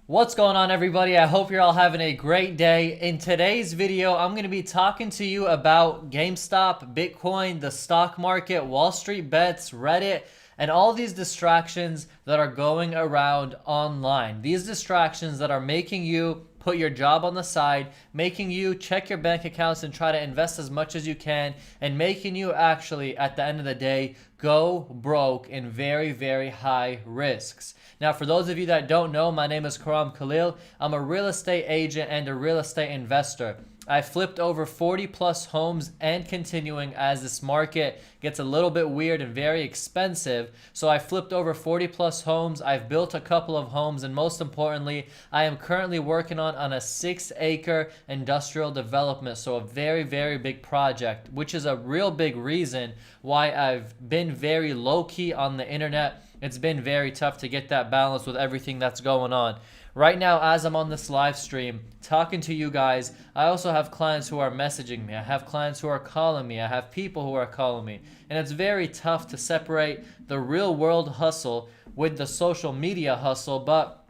What's going on, everybody? I hope you're all having a great day. In today's video, I'm going to be talking to you about GameStop, Bitcoin, the stock market, Wall Street bets, Reddit, and all these distractions that are going around online. These distractions that are making you put your job on the side, making you check your bank accounts and try to invest as much as you can, and making you actually, at the end of the day, go broke in very, very high risks. Now, for those of you that don't know, my name is Karam Khalil. I'm a real estate agent and a real estate investor. I flipped over 40 plus homes and continuing as this market gets a little bit weird and very expensive. So I flipped over 40 plus homes. I've built a couple of homes, and most importantly, I am currently working on a 6-acre industrial development. So a very, very big project, which is a real big reason why I've been very low key on the internet. It's been very tough to get that balance with everything that's going on. Right now, as I'm on this live stream talking to you guys, I also have clients who are messaging me. I have clients who are calling me. I have people who are calling me. And it's very tough to separate the real world hustle with the social media hustle, but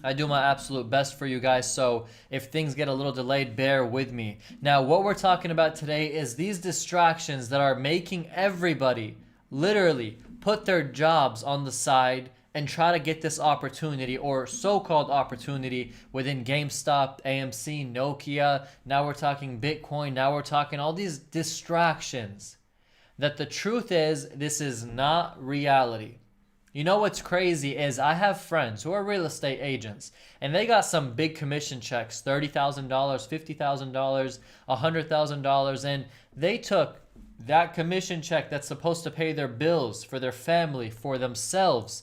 I do my absolute best for you guys, so if things get a little delayed, bear with me. Now, what we're talking about today is these distractions that are making everybody literally put their jobs on the side and try to get this opportunity or so-called opportunity within GameStop, AMC, Nokia. Now we're talking Bitcoin. Now we're talking all these distractions. That the truth is, this is not reality. You know what's crazy is I have friends who are real estate agents, and they got some big commission checks, $30,000, $50,000, $100,000, and they took that commission check that's supposed to pay their bills for their family, for themselves.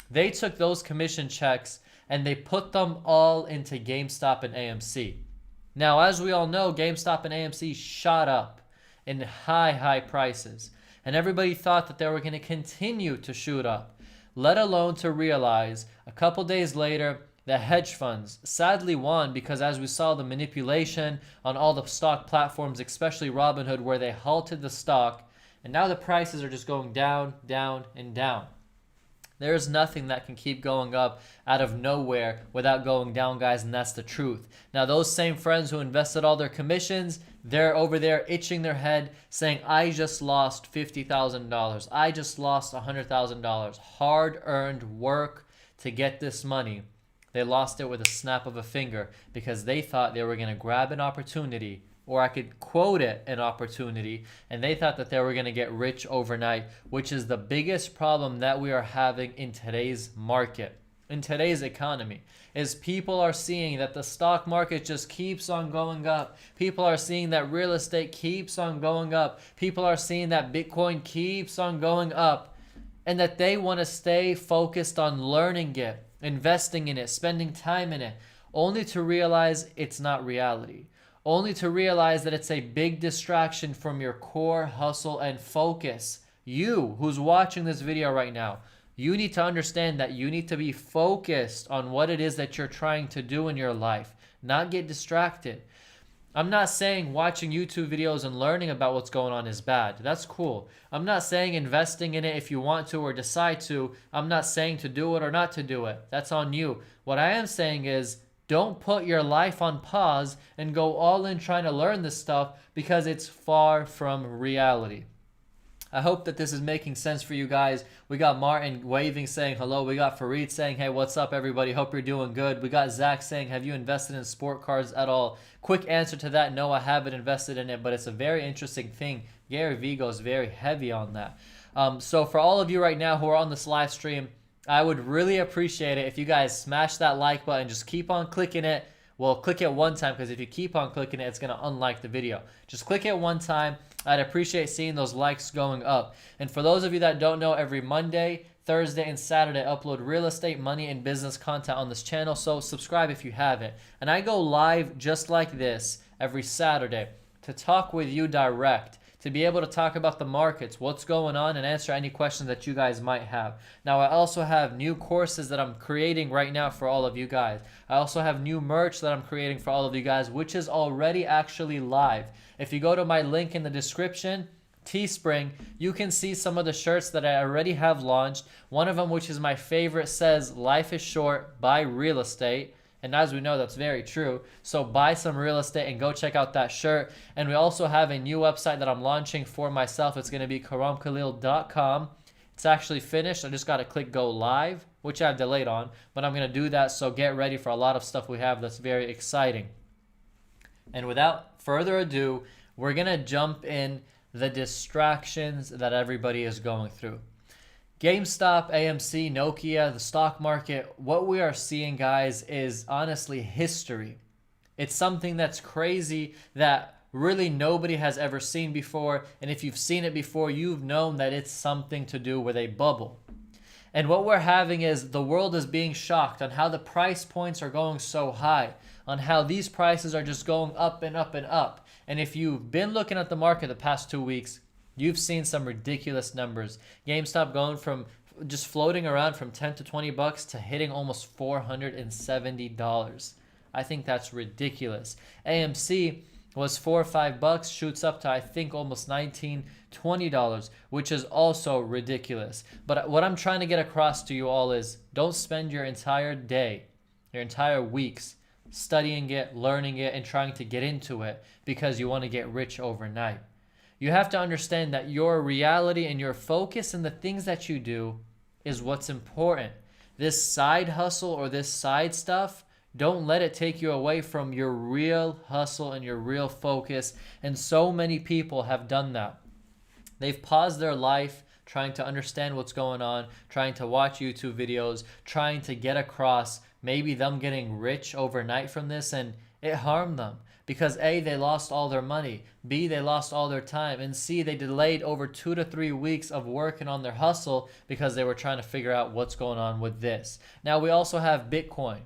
They took those commission checks and they put them all into GameStop and AMC. Now, as we all know, GameStop and AMC shot up in high prices. And everybody thought that they were going to continue to shoot up, let alone to realize a couple days later, the hedge funds sadly won because, as we saw, the manipulation on all the stock platforms, especially Robinhood, where they halted the stock, and now the prices are just going down, down, and down. There is nothing that can keep going up out of nowhere without going down, guys, and that's the truth. Now, those same friends who invested all their commissions, they're over there itching their head saying, I just lost $50,000. I just lost $100,000. Hard-earned work to get this money. They lost it with a snap of a finger because they thought they were going to grab an opportunity, or I could quote it, an opportunity, and they thought that they were going to get rich overnight, which is the biggest problem that we are having in today's market, in today's economy, is people are seeing that the stock market just keeps on going up. People are seeing that real estate keeps on going up. People are seeing that Bitcoin keeps on going up, and that they want to stay focused on learning it, investing in it, spending time in it, only to realize it's not reality. Only to realize that it's a big distraction from your core hustle and focus. You, who's watching this video right now, you need to understand that you need to be focused on what it is that you're trying to do in your life, not get distracted. I'm not saying watching YouTube videos and learning about what's going on is bad. That's cool. I'm not saying investing in it if you want to or decide to. I'm not saying to do it or not to do it. That's on you. What I am saying is, don't put your life on pause and go all in trying to learn this stuff because it's far from reality. I hope that this is making sense for you guys. We got Martin waving saying hello. We got Fareed saying, hey, what's up, everybody? Hope you're doing good. We got Zach saying, have you invested in sport cards at all? Quick answer to that, no, I haven't invested in it, but it's a very interesting thing. Gary Vee goes very heavy on that. So for all of you right now who are on this live stream, I would really appreciate it if you guys smash that like button. Just keep on clicking it. Well, click it one time, because if you keep on clicking it, it's going to unlike the video. Just click it one time. I'd appreciate seeing those likes going up. And for those of you that don't know, every Monday, Thursday, and Saturday, I upload real estate, money, and business content on this channel. So subscribe if you haven't. And I go live just like this every Saturday to talk with you direct, to be able to talk about the markets, what's going on, and answer any questions that you guys might have. Now, I also have new courses that I'm creating right now for all of you guys. I also have new merch that I'm creating for all of you guys, which is already actually live. If you go to my link in the description, Teespring, you can see some of the shirts that I already have launched. One of them, which is my favorite, says life is short, buy real estate. And as we know, that's very true. So buy some real estate and go check out that shirt. And we also have a new website that I'm launching for myself. It's going to be karamkhalil.com. It's actually finished. I just got to click go live, which I've delayed on, but I'm going to do that. So get ready for a lot of stuff we have that's very exciting. And without further ado, we're going to jump in the distractions that everybody is going through. GameStop, AMC, Nokia, the stock market, what we are seeing, guys, is honestly history. It's something that's crazy that really nobody has ever seen before. And if you've seen it before, you've known that it's something to do with a bubble. And what we're having is the world is being shocked on how the price points are going so high, on how these prices are just going up and up and up. And if you've been looking at the market the past 2 weeks, you've seen some ridiculous numbers. GameStop going from just floating around from 10 to 20 bucks to hitting almost $470. I think that's ridiculous. AMC was $4 or $5, shoots up to I think almost $19, $20, which is also ridiculous. But what I'm trying to get across to you all is don't spend your entire day, your entire weeks studying it, learning it, and trying to get into it because you want to get rich overnight. You have to understand that your reality and your focus and the things that you do is what's important. This side hustle or this side stuff, don't let it take you away from your real hustle and your real focus. And so many people have done that. They've paused their life trying to understand what's going on, trying to watch YouTube videos, trying to get across maybe them getting rich overnight from this, and it harmed them. Because A, they lost all their money, B, they lost all their time, and C, they delayed over 2 to 3 weeks of working on their hustle because they were trying to figure out what's going on with this. Now, we also have Bitcoin.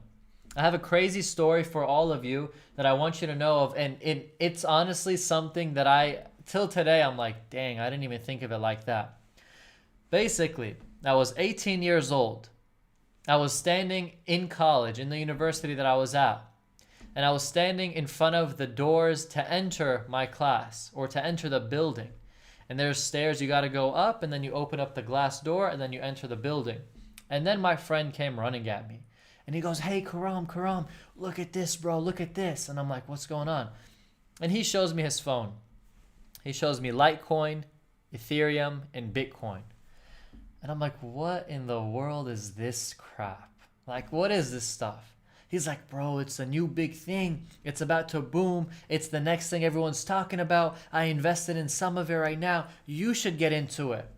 I have a crazy story for all of you that I want you to know of, and it's honestly something that till today, I'm like, dang, I didn't even think of it like that. Basically, I was 18 years old. I was standing in college, in the university that I was at. And I was standing in front of the doors to enter my class or to enter the building. And there's stairs you got to go up, and then you open up the glass door, and then you enter the building. And then my friend came running at me. And he goes, hey, Karam, look at this, bro, look at this. And I'm like, what's going on? And he shows me his phone. He shows me Litecoin, Ethereum, and Bitcoin. And I'm like, what in the world is this crap? Like, what is this stuff? He's like, bro, it's a new big thing. It's about to boom. It's the next thing everyone's talking about. I invested in some of it right now. You should get into it.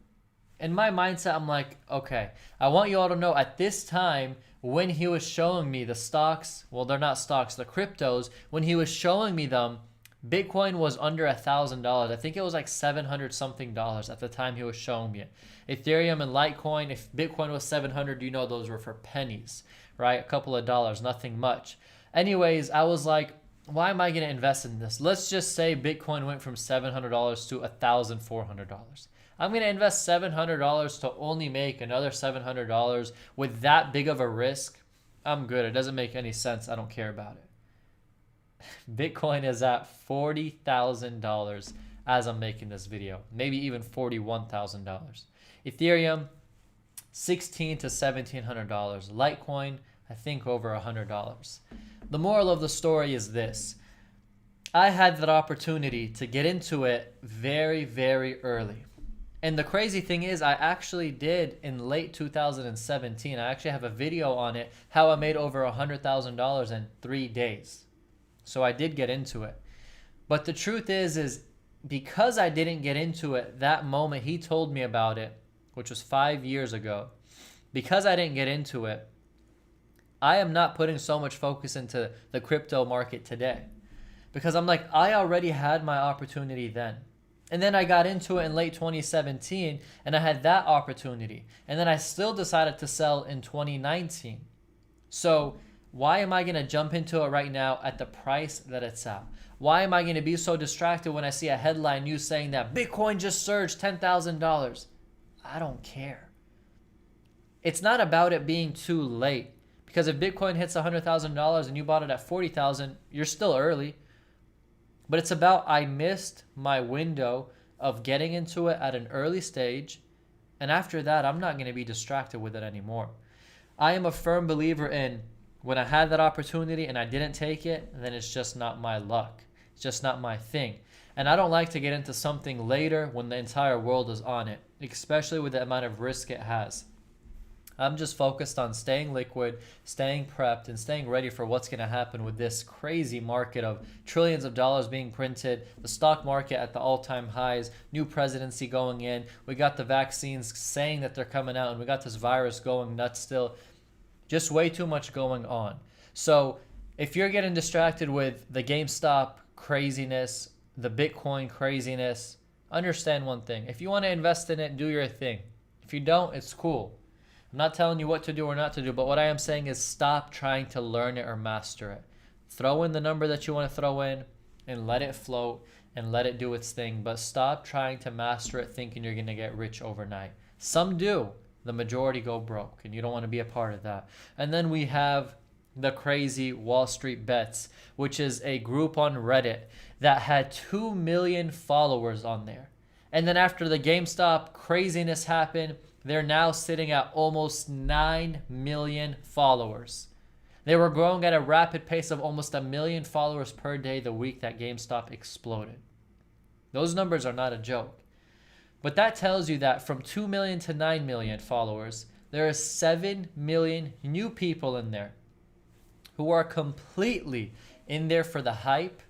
In my mindset, I'm like, okay, I want you all to know at this time, when he was showing me the stocks, well, they're not stocks, the cryptos, when he was showing me them, Bitcoin was under $1,000. I think it was like $700 something at the time he was showing me it. Ethereum and Litecoin, if Bitcoin was 700, you know those were for pennies, right? A couple of dollars, nothing much. Anyways, I was like, why am I going to invest in this? Let's just say Bitcoin went from $700 to $1,400. I'm going to invest $700 to only make another $700 with that big of a risk. I'm good. It doesn't make any sense. I don't care about it. Bitcoin is at $40,000 as I'm making this video, maybe even $41,000. Ethereum, $1,600 to $1,700. Litecoin, I think over $100. The moral of the story is this. I had that opportunity to get into it very, very early. And the crazy thing is, I actually did in late 2017. I actually have a video on it, how I made over $100,000 in 3 days. So I did get into it. But the truth is because I didn't get into it that moment he told me about it, which was 5 years ago, because I didn't get into it, I am not putting so much focus into the crypto market today. Because I'm like, I already had my opportunity then. And then I got into it in late 2017 and I had that opportunity. And then I still decided to sell in 2019. So why am I going to jump into it right now at the price that it's at? Why am I going to be so distracted when I see a headline news saying that Bitcoin just surged $10,000? I don't care. It's not about it being too late. Because if Bitcoin hits $100,000 and you bought it at $40,000, you're still early. But it's about I missed my window of getting into it at an early stage. And after that, I'm not going to be distracted with it anymore. I am a firm believer in when I had that opportunity and I didn't take it, then it's just not my luck. It's just not my thing. And I don't like to get into something later when the entire world is on it, especially with the amount of risk it has. I'm just focused on staying liquid, staying prepped, and staying ready for what's going to happen with this crazy market of trillions of dollars being printed, the stock market at the all-time highs, new presidency going in. We got the vaccines saying that they're coming out, and we got this virus going nuts still. Just way too much going on. So if you're getting distracted with the GameStop craziness, the Bitcoin craziness, understand one thing. If you want to invest in it, do your thing. If you don't, it's cool. I'm not telling you what to do or not to do, but what I am saying is stop trying to learn it or master it. Throw in the number that you want to throw in and let it float and let it do its thing, but stop trying to master it thinking you're going to get rich overnight. Some do. The majority go broke, and you don't want to be a part of that. And then we have the crazy Wall Street Bets, which is a group on Reddit that had 2 million followers on there. And then after the GameStop craziness happened, they're now sitting at almost 9 million followers. They were growing at a rapid pace of almost 1 million followers per day the week that GameStop exploded. Those numbers are not a joke. But that tells you that from 2 million to 9 million followers, there are 7 million new people in there who are completely in there for the hype,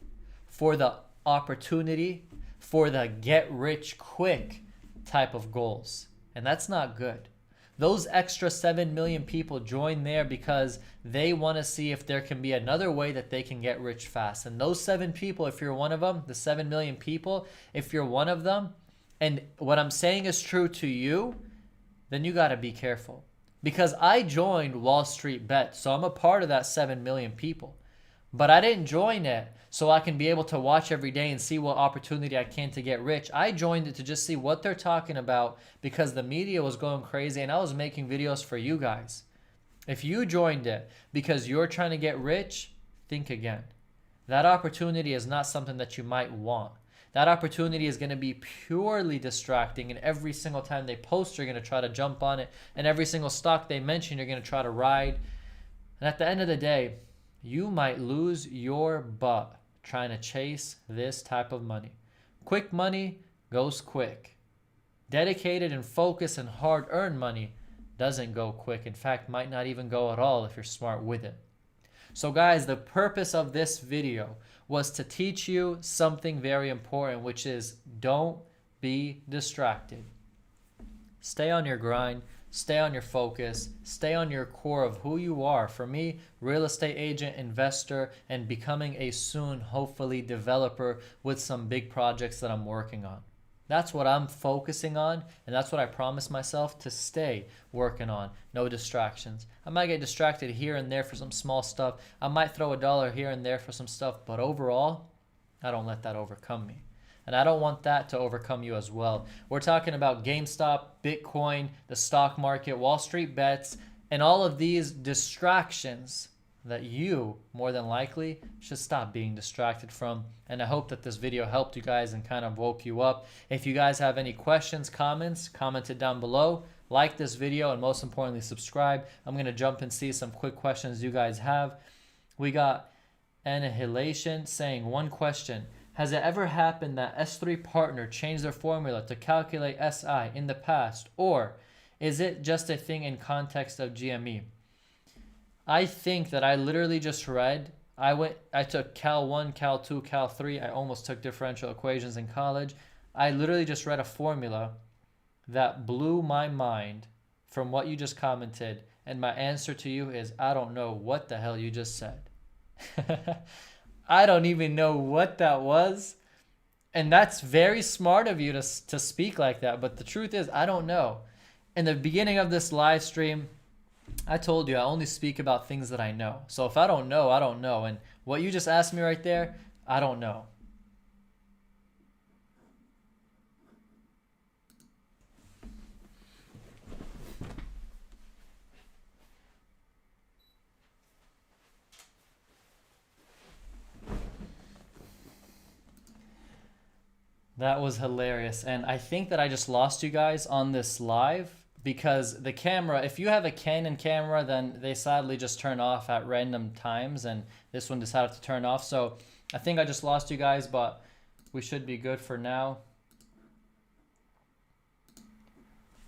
for the opportunity, for the get rich quick type of goals. And that's not good. Those extra 7 million people join there because they want to see if there can be another way that they can get rich fast. And those 7 people, if you're one of them, the 7 million people, if you're one of them, and what I'm saying is true to you, then you got to be careful. Because I joined Wall Street Bet, so I'm a part of that 7 million people. But I didn't join it so I can be able to watch every day and see what opportunity I can to get rich. I joined it to just see what they're talking about because the media was going crazy and I was making videos for you guys. If you joined it because you're trying to get rich, think again. That opportunity is not something that you might want. That opportunity is going to be purely distracting, and every single time they post, you're going to try to jump on it, and every single stock they mention, you're going to try to ride. And at the end of the day, you might lose your butt trying to chase this type of money. Quick money goes quick. Dedicated and focused and hard-earned money doesn't go quick. In fact, might not even go at all if you're smart with it. So guys, the purpose of this video was to teach you something very important, which is don't be distracted. Stay on your grind, stay on your focus, stay on your core of who you are. For me, real estate agent, investor, and becoming a soon, hopefully, developer with some big projects that I'm working on. That's what I'm focusing on, and that's what I promised myself to stay working on. No distractions. I might get distracted here and there for some small stuff. I might throw $1 here and there for some stuff, but overall, I don't let that overcome me. And I don't want that to overcome you as well. We're talking about GameStop, Bitcoin, the stock market, Wall Street Bets, and all of these distractions that you, more than likely, should stop being distracted from. And I hope that this video helped you guys and kind of woke you up. If you guys have any questions, comments, comment it down below. Like this video, and most importantly, subscribe. I'm going to jump and see some quick questions you guys have. We got Annihilation saying, one question. Has it ever happened that S3 partner changed their formula to calculate SI in the past? Or is it just a thing in context of GME? I think that I literally just read, I took Cal 1, Cal 2, Cal 3. I almost took differential equations in college. I literally just read a formula that blew my mind from what you just commented. And my answer to you is, I don't know what the hell you just said. I don't even know what that was. And that's very smart of you to speak like that. But the truth is, I don't know. In the beginning of this live stream, I told you I only speak about things that I know. So if I don't know, I don't know. And what you just asked me right there, I don't know. That was hilarious. And I think that I just lost you guys on this live because the camera, if you have a Canon camera, then they sadly just turn off at random times. And this one decided to turn off. So I think I just lost you guys, but we should be good for now.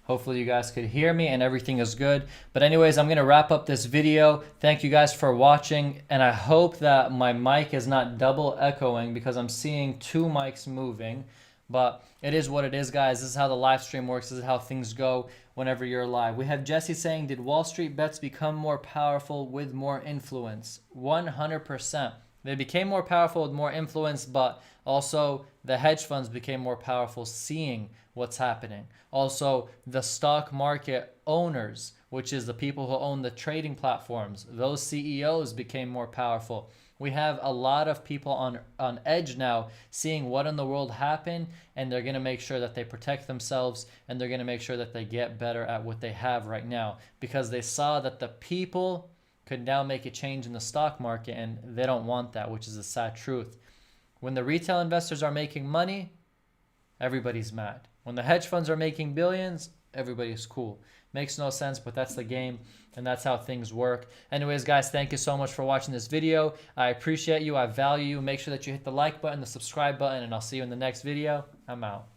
Hopefully you guys could hear me and everything is good. But anyways, I'm going to wrap up this video. Thank you guys for watching. And I hope that my mic is not double echoing because I'm seeing two mics moving. But it is what it is, guys. This is how the live stream works. This is how things go whenever you're live. We have Jesse saying, did Wall Street bets become more powerful with more influence? 100%. They became more powerful with more influence, but also the hedge funds became more powerful seeing what's happening. Also, the stock market owners, which is the people who own the trading platforms, those CEOs became more powerful. We have a lot of people on edge now seeing what in the world happened, and they're going to make sure that they protect themselves, and they're going to make sure that they get better at what they have right now because they saw that the people could now make a change in the stock market, and they don't want that, which is a sad truth. When the retail investors are making money, everybody's mad. When the hedge funds are making billions, everybody's cool. Makes no sense, but that's the game, and that's how things work. Anyways, guys, thank you so much for watching this video. I appreciate you. I value you. Make sure that you hit the like button, the subscribe button, and I'll see you in the next video. I'm out.